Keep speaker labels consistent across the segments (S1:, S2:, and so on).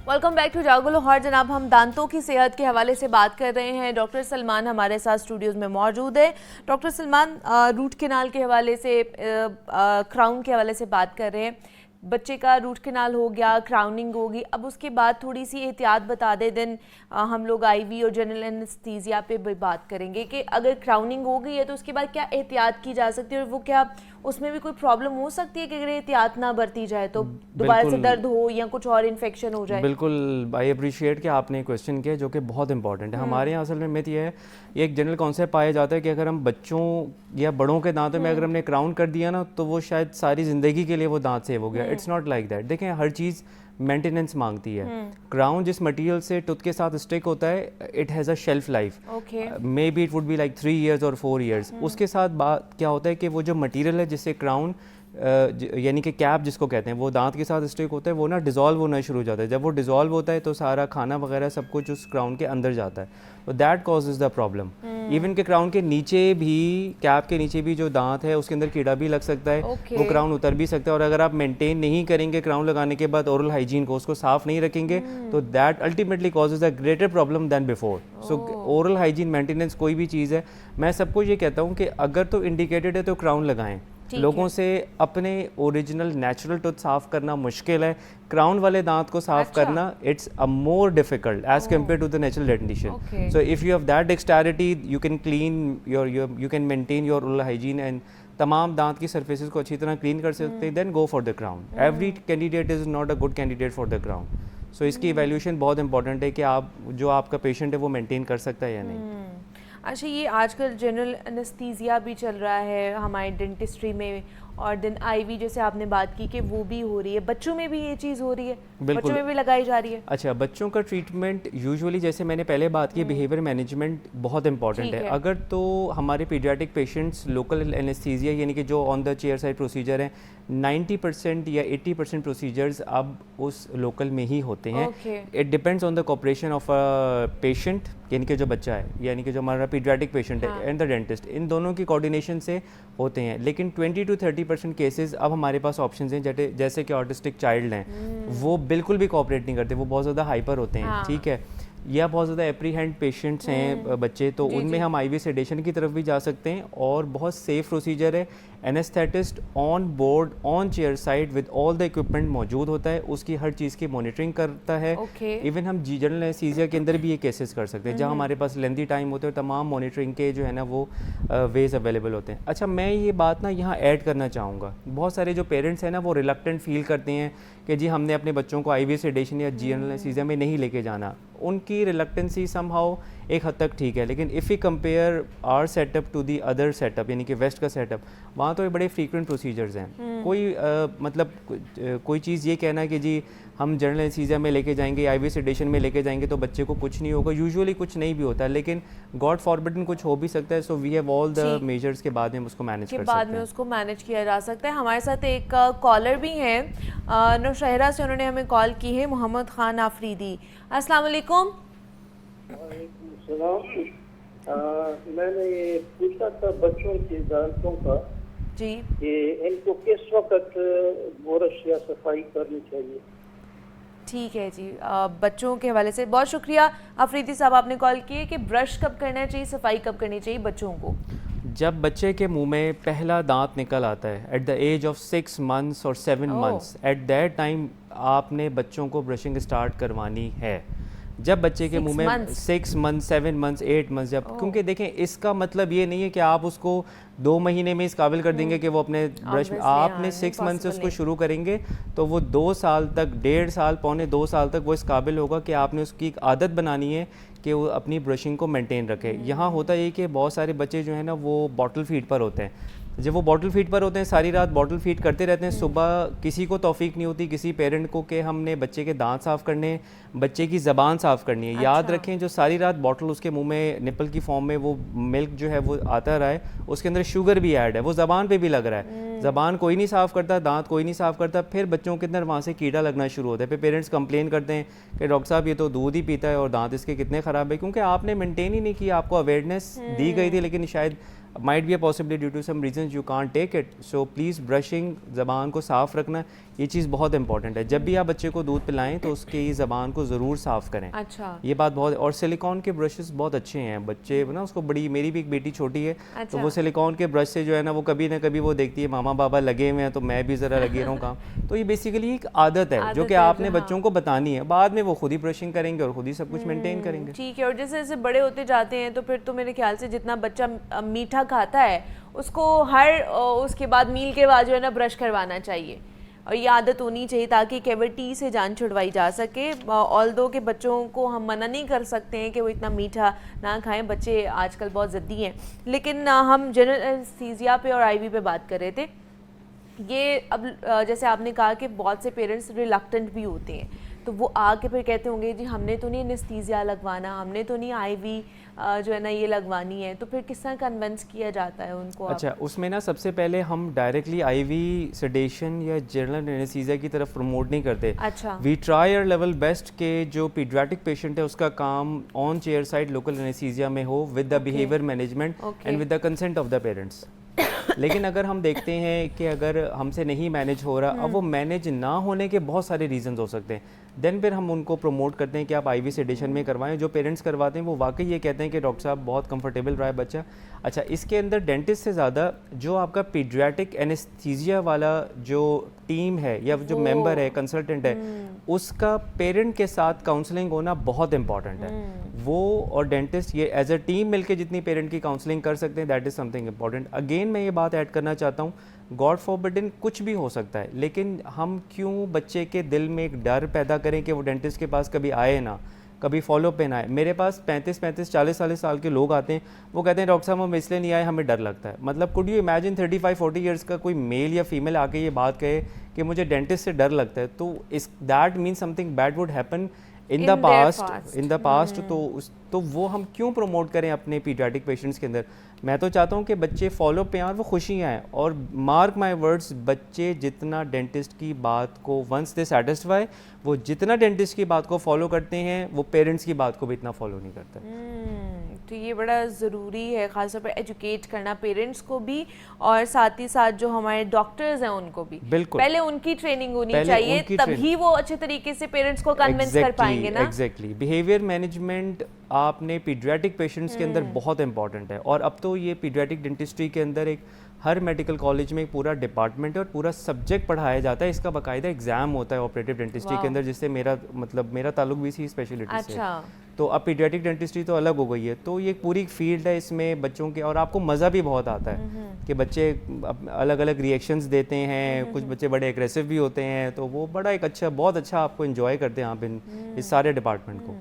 S1: Welcome back to जागो लाहौर। जनाब, हम दांतों की सेहत के हवाले से बात कर रहे हैं। डॉक्टर सलमान हमारे साथ स्टूडियोज़ में मौजूद है। डॉक्टर सलमान, रूट कैनाल के हवाले से, क्राउन के हवाले से बात कर रहे हैं। बच्चे का रूट कैनाल हो गया, क्राउनिंग होगी, अब उसके बाद थोड़ी सी एहतियात बता दे। देन हम लोग आईवी और जनरल एनेस्थीसिया पे भी बात करेंगे कि अगर क्राउनिंग हो गई है तो उसके बाद क्या एहतियात की जा सकती है, और वो क्या उसमें भी कोई प्रॉब्लम हो सकती है कि अगर एहतियात ना बरती जाए तो दोबारा से दर्द हो या कुछ और इन्फेक्शन हो जाए।
S2: बिल्कुल, आई अप्रिशिएट कि आपने क्वेश्चन किया जो कि बहुत इंपॉर्टेंट है। हमारे यहाँ असल में मिथ ये है, एक जनरल कॉन्सेप्ट पाया जाता है कि अगर हम बच्चों या बड़ों के दांतों में अगर हमने क्राउन कर दिया ना तो वो शायद सारी ज़िंदगी के लिए वो दांत सेव हो गया। It's not like that. देखें, हर चीज़ मेंटेनेंस मांगती है। क्राउन जिस मटेरियल से टूथ के साथ स्टिक होता है, it has a shelf life, may be it would be like 3 years और 4 years। उसके साथ बात क्या होता है कि वो जो मटेरियल है जिससे क्राउन यानी कि कैप जिसको कहते हैं, वो दांत के साथ स्टिक होता है, वो ना डिज़ोल्व होना शुरू हो जाता है। जब वो डिज़ोल्व होता है तो सारा खाना वगैरह सब कुछ उस क्राउन के अंदर जाता है, तो that causes the problem. Even के क्राउन के नीचे भी, कैप के नीचे भी जो दांत है उसके अंदर कीड़ा भी लग सकता है, वो क्राउन उतर भी सकता है। और अगर आप मेंटेन नहीं करेंगे क्राउन लगाने के बाद ओरल हाइजीन को, उसको साफ नहीं रखेंगे, तो that ultimately causes a greater problem then before. So oral hygiene maintenance कोई भी चीज़ है, मैं सबको ये कहता हूँ कि अगर तो इंडिकेटेड है तो क्राउन लगाएं। लोगों से अपने ओरिजिनल नेचुरल टूथ साफ करना मुश्किल है, क्राउन वाले दांत को साफ करना it's a more difficult as compare to the natural dentition. So if you have that dexterity, you can clean you can maintain your oral hygiene and तमाम दांत की सर्फेसिस को अच्छी तरह क्लीन कर सकते हैं, then go for the crown. Every candidate is not a good candidate for the crown. So इसकी इवैल्यूएशन बहुत इंपॉर्टेंट है कि आप जो आपका पेशेंट है वो मेंटेन कर सकता है या नहीं।
S1: अच्छा, ये आजकल जनरल एनेस्थीसिया भी चल रहा है हमारे डेंटिस्ट्री में, और देन आईवी जैसे आपने बात की कि वो भी हो रही है, बच्चों में भी ये चीज़ हो रही है, बच्चों में भी लगाई जा रही है।
S2: अच्छा, बच्चों का ट्रीटमेंट यूजुअली जैसे मैंने पहले बात की, बिहेवियर मैनेजमेंट बहुत इंपॉर्टेंट है। अगर तो हमारे पीडियाट्रिक पेशेंट्स लोकल एनेस्थीसिया यानी कि जो on the chair side procedure हैं, 90% या 80% प्रोसीजर्स अब उस लोकल में ही होते हैं। It depends on the cooperation of a patient, यानी कि जो बच्चा है, यानी कि जो हमारा पीडियाट्रिक पेशेंट है, एंड द डेंटिस्ट, इन दोनों की कोऑर्डिनेशन से होते हैं। लेकिन 20 to 30% केसेस अब हमारे पास ऑप्शंस हैं, जैसे कि ऑटिस्टिक चाइल्ड हैं, वो बिल्कुल भी कोऑपरेट नहीं करते, वो बहुत ज़्यादा हाइपर होते हैं, ठीक है, या बहुत ज़्यादा एप्रीहेंड पेशेंट्स हैं बच्चे, तो उनमें हम आईवी सेडेशन की तरफ भी जा सकते हैं। और बहुत सेफ प्रोसीजर है, anaesthetist on board on chair side with all the equipment मौजूद होता है, उसकी हर चीज़ की मॉनिटरिंग करता है। इवन हम जनरल एनेस्थीसिया के अंदर भी ये केसेस कर सकते हैं जहाँ हमारे पास लेंथी टाइम होते हैं, तमाम मॉनिटरिंग के जो है ना वो वेज अवेलेबल होते हैं। अच्छा, मैं ये बात ना यहाँ ऐड करना चाहूँगा, बहुत सारे जो पेरेंट्स हैं ना वो रिलक्टेंट फील करते हैं कि जी हमने अपने बच्चों को आईवी सेडेशन या जनरल एनेस्थीसिया में नहीं लेके जाना। उनकी रिलक्टेंसी समहाउ एक हद तक ठीक है, लेकिन if you compare our setup to the other setup, यानी कि वेस्ट का सेटअप, वहाँ तो बड़े फ्रीक्वेंट प्रोसीजर्स हैं। कोई मतलब कोई चीज़ ये कहना कि जी हम जनरल एनेस्थीसिया में लेके जाएंगे, आईवी सेडेशन में लेके जाएंगे तो बच्चे को कुछ नहीं होगा, यूजुअली कुछ नहीं भी होता है, लेकिन गॉड फॉरबिडन कुछ हो भी सकता है। So we have all the measures के बाद में उसको मैनेज कर सकते हैं,
S1: बाद में उसको मैनेज किया जा सकता है। हमारे साथ एक कॉलर भी हैं नौशहरा से, उन्होंने हमें कॉल की है, मोहम्मद खान आफरीदी। अस्सलाम वालेकुम।
S3: मैंने ये पूछा था बच्चों के दांतों का
S1: जी,
S3: कि इनको किस वक्त ब्रश या सफाई करनी चाहिए।
S1: ठीक है जी, बच्चों के हवाले से बहुत शुक्रिया आफरीदी साहब, आपने कॉल की है कि ब्रश कब करना चाहिए, सफाई कब करनी चाहिए बच्चों को।
S2: जब बच्चे के मुंह में पहला दांत निकल आता है at the age of 6 months और 7 months, एट दैट टाइम आपने बच्चों को ब्रशिंग स्टार्ट करवानी है। जब बच्चे के मुंह में 6 months, 7 months, 8 months, जब, क्योंकि देखें इसका मतलब ये नहीं है कि आप उसको 2 महीने में इस काबिल कर देंगे कि वो अपने ब्रश में, आपने 6 months से उसको शुरू करेंगे तो वो 2 साल तक, 1.5 साल, पौने 2 साल तक वो इस काबिल होगा कि आपने उसकी एक आदत बनानी है कि वो अपनी ब्रशिंग को मेंटेन रखे। यहाँ होता ये कि बहुत सारे बच्चे जो है ना वो बॉटल फीड पर होते हैं, जब वो बॉटल फीड पर होते हैं सारी रात बॉटल फीड करते रहते हैं, सुबह किसी को तौफीक नहीं होती किसी पेरेंट को कि हमने बच्चे के दांत साफ़ करने हैं, बच्चे की ज़बान साफ़ करनी है। याद रखें, जो सारी रात बॉटल उसके मुंह में निपल की फॉर्म में वो मिल्क जो है वो आता रहा है, उसके अंदर शुगर भी ऐड है, वो ज़बान पे भी लग रहा है, ज़बान कोई नहीं साफ़ करता, दांत कोई नहीं साफ़ करता, फिर बच्चों के अंदर वहाँ से कीड़ा लगना शुरू होता है। फिर पेरेंट्स कंप्लेन करते हैं कि डॉक्टर साहब ये तो दूध ही पीता है और दांत इसके कितने ख़राब है, क्योंकि आपने मेंटेन ही नहीं किया। आपको अवेयरनेस दी गई थी लेकिन शायद might be a possibility due to some reasons you can't take it, so please brushing, ज़बान को साफ़ रखना, ये चीज़ बहुत इंपॉर्टेंट है। जब भी आप बच्चे को दूध पिलाएं तो उसकी ज़बान को ज़रूर साफ़ करें।
S1: अच्छा,
S2: ये बात बहुत, और सिलिकॉन के ब्रशेस बहुत अच्छे हैं, बच्चे ना उसको बड़ी, मेरी भी एक बेटी छोटी है तो वो सिलिकॉन के ब्रश से जो है ना वो कभी ना कभी वो देखती है मामा बाबा लगे हुए हैं तो मैं भी ज़रा लगे रहूँ काम। तो ये बेसिकली एक आदत है जो कि आपने बच्चों को बतानी है, बाद में वो खुद ही ब्रशिंग करेंगे और खुद ही सब कुछ मेंटेन करेंगे।
S1: ठीक है। और जैसे जैसे बड़े होते जाते हैं तो फिर तो मेरे ख्याल से जितना बच्चा मीठा खाता है उसको हर उसके बाद मील के बाद जो है ना ब्रश करवाना चाहिए, और ये आदत होनी चाहिए ताकि कैविटी से जान छुड़वाई जा सके। ऑल्दो के बच्चों को हम मना नहीं कर सकते हैं कि वो इतना मीठा ना खाएं, बच्चे आजकल बहुत ज़िद्दी हैं। लेकिन हम जनरल एनेस्थीसिया पे और आईवी पे बात कर रहे थे। ये अब जैसे आपने कहा कि बहुत से पेरेंट्स रिलक्टेंट भी होते हैं, तो वो आके फिर कहते होंगे जी हमने तो नहीं एनेस्थीसिया लगवाना, हमने तो नहीं आईवी जो है ना ये लगवानी है, तो फिर किस तरह कन्विंस किया जाता है उनको?
S2: अच्छा, उसमें ना सबसे पहले हम डायरेक्टली आईवी सेडेशन या जनरल एनेस्थीसिया की तरफ प्रमोट नहीं करते।
S1: अच्छा,
S2: we try our level best के जो पीडियाट्रिक पेशेंट है उसका काम on chair side local anaesthesia में हो with the behaviour management and with the consent of the parents. लेकिन अगर हम देखते हैं कि अगर हमसे नहीं मैनेज हो रहा, अब वो मैनेज ना होने के बहुत सारे रीजंस हो सकते हैं, देन फिर हम उनको प्रमोट करते हैं कि आप आईवी सेडेशन में करवाएं। जो पेरेंट्स करवाते हैं वो वाकई ये कहते हैं कि डॉक्टर साहब बहुत कंफर्टेबल रहा है बच्चा। अच्छा, इसके अंदर डेंटिस्ट से ज़्यादा जो आपका पीडियाट्रिक एनेस्थीसिया वाला जो टीम है या जो मेंबर है, कंसल्टेंट है, उसका पेरेंट के साथ काउंसलिंग होना बहुत इंपॉर्टेंट है। वो और डेंटिस्ट ये एज अ टीम मिलके जितनी पेरेंट की काउंसलिंग कर सकते हैं, that is something important. Again मैं ये बात ऐड करना चाहता हूँ, गॉड फॉरबिडन कुछ भी हो सकता है, लेकिन हम क्यों बच्चे के दिल में एक डर पैदा करें कि वो डेंटिस्ट के पास कभी आए ना, कभी फॉलो पे ना आए। मेरे पास 35, 40 साल के लोग आते हैं, वो कहते हैं डॉक्टर साहब हम इसलिए नहीं आए, हमें डर लगता है। मतलब कुड यू इमेजिन 35-40 ईयर्स का कोई मेल या फीमेल आके ये बात कहे कि मुझे डेंटिस्ट से डर लगता है, तो इस that mean something bad would happen in the past. तो वो हम क्यों प्रमोट करें अपने पीडियाट्रिक पेशेंट्स के अंदर? मैं तो चाहता हूँ कि बच्चे फॉलो पे आए और वो खुशी आएँ, और मार्क माय वर्ड्स, बच्चे जितना डेंटिस्ट की बात को वंस दे सेटिस्फाई, वो जितना डेंटिस्ट की बात को फॉलो करते हैं वो पेरेंट्स की बात को भी इतना फॉलो नहीं करते।
S1: तो ये बड़ा ज़रूरी है ख़ासतौर पर एजुकेट करना पेरेंट्स को भी, और साथ ही साथ जो हमारे डॉक्टर्स हैं उनको भी।
S2: बिल्कुल,
S1: पहले उनकी ट्रेनिंग होनी चाहिए, तभी वो अच्छे तरीके से पेरेंट्स को कन्विंस कर पाएंगे ना।
S2: एग्जैक्टली, बिहेवियर मैनेजमेंट आपने पीडियाट्रिक पेशेंट्स के अंदर बहुत इंपॉर्टेंट है। और अब तो ये पीडियाट्रिक डेंटिस्ट्री के अंदर एक हर मेडिकल कॉलेज में एक पूरा डिपार्टमेंट है और पूरा सब्जेक्ट पढ़ाया जाता है। इसका बाकायदा एग्जाम होता है ऑपरेटिव डेंटिस्ट्री के अंदर, जिससे मेरा ताल्लुक भी इसी स्पेशलिटी से। तो अब पीडियाट्रिक डेंटिस्ट्री तो अलग हो गई है, तो ये पूरी फील्ड है, इसमें बच्चों के, और आपको मज़ा भी बहुत आता है कि बच्चे अलग अलग रिएक्शंस देते हैं, कुछ बच्चे बड़े एग्रेसिव भी होते हैं, तो वो बड़ा एक अच्छा, बहुत अच्छा आपको एंजॉय करते हैं आप इस सारे डिपार्टमेंट को।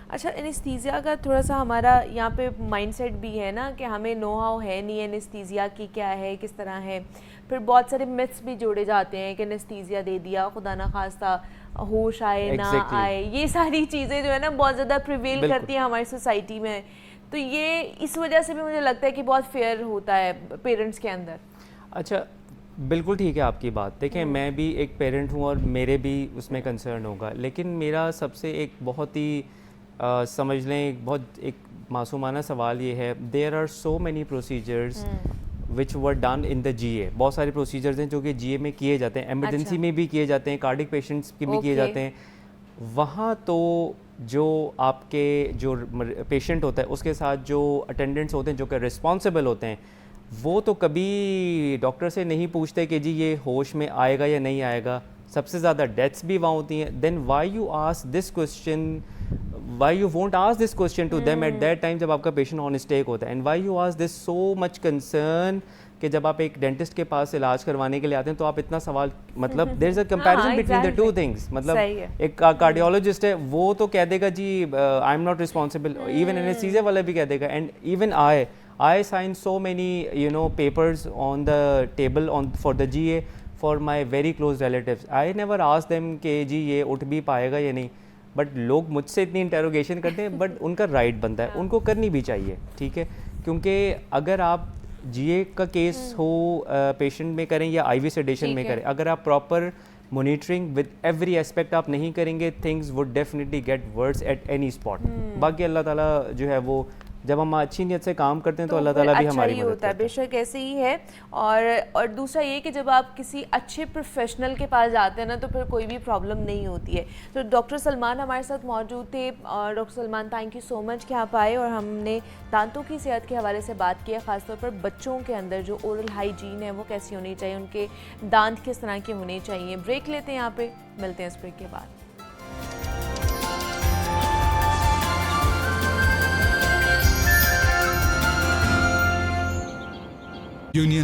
S1: अच्छा, एनेस्थीसिया का थोड़ा सा हमारा यहाँ पे माइंडसेट भी है ना कि हमें नो हाउ है नहीं एनेस्थीसिया की क्या है, किस तरह है। फिर बहुत सारे मिथ्स भी जोड़े जाते हैं कि एनेस्थीसिया दे दिया, खुदा ना खास्ता होश आए ना आए, ये सारी चीज़ें जो है ना बहुत ज़्यादा प्रिवेल करती हैं हमारी सोसाइटी में। तो ये इस वजह से भी मुझे लगता है कि बहुत फेयर होता है पेरेंट्स के अंदर। अच्छा,
S2: बिल्कुल ठीक है आपकी बात। देखें, मैं भी एक पेरेंट हूँ और मेरे भी उसमें कंसर्न होगा, लेकिन मेरा सबसे एक बहुत ही समझ लें बहुत एक मासूमाना सवाल ये है, there are so many procedures which were done in the GA. बहुत सारे प्रोसीजर्स हैं जो कि जीए में किए जाते हैं, एमरजेंसी में भी किए जाते हैं, कार्डिक पेशेंट्स के भी किए जाते हैं। वहाँ तो जो आपके जो पेशेंट होता है उसके साथ जो अटेंडेंट्स होते हैं जो कि रिस्पॉन्सिबल होते हैं, वो तो कभी डॉक्टर से नहीं पूछते कि जी ये होश में आएगा या नहीं आएगा। सबसे ज़्यादा डेथ्स भी वहाँ होती हैं। Then why you ask this question, why you won't ask this question to them at that time जब आपका पेशेंट ऑन स्टेक होता है, and why you ask this so much concern कि जब आप एक डेंटिस्ट के पास इलाज करवाने के लिए आते हैं तो आप इतना सवाल, मतलब there is a comparison between the two things. मतलब एक कार्डियोलॉजिस्ट है वो तो कह देगा जी I am not responsible, even anaesthesia वाला भी कह देगा, and even I sign so many papers on the table for the GA for my very close relatives. I never asked them कि जी ये उठ भी पाएगा या नहीं, बट लोग मुझसे इतनी इंटेरोगेशन करते हैं, बट उनका राइट बनता है, उनको करनी भी चाहिए, ठीक है। क्योंकि अगर आप GA का केस हो पेशेंट में करें या IV सेडेशन में करें, अगर आप proper monitoring with every aspect आप नहीं करेंगे, things would definitely get worse at any spot. बाकी अल्लाह ताला जो है वो जब हम अच्छी नीयत से काम करते हैं तो अल्लाह
S1: फिर
S2: ताला भी
S1: अच्छा
S2: हमारी
S1: ही
S2: मदद
S1: होता है,
S2: करता है।
S1: बेशक ऐसे ही है। और दूसरा ये कि जब आप किसी अच्छे प्रोफेशनल के पास जाते हैं ना तो फिर कोई भी प्रॉब्लम नहीं होती है। तो डॉक्टर सलमान हमारे साथ मौजूद थे। और doctor Salman, thank you so much कि आप आए और हमने दांतों की सेहत के हवाले से बात की है, ख़ासतौर पर बच्चों के अंदर जो ओरल हाइजीन है वो कैसी होनी चाहिए, उनके दांत किस तरह के होने चाहिए। ब्रेक लेते हैं, यहाँ पे मिलते हैं इस ब्रेक के बाद।
S4: Union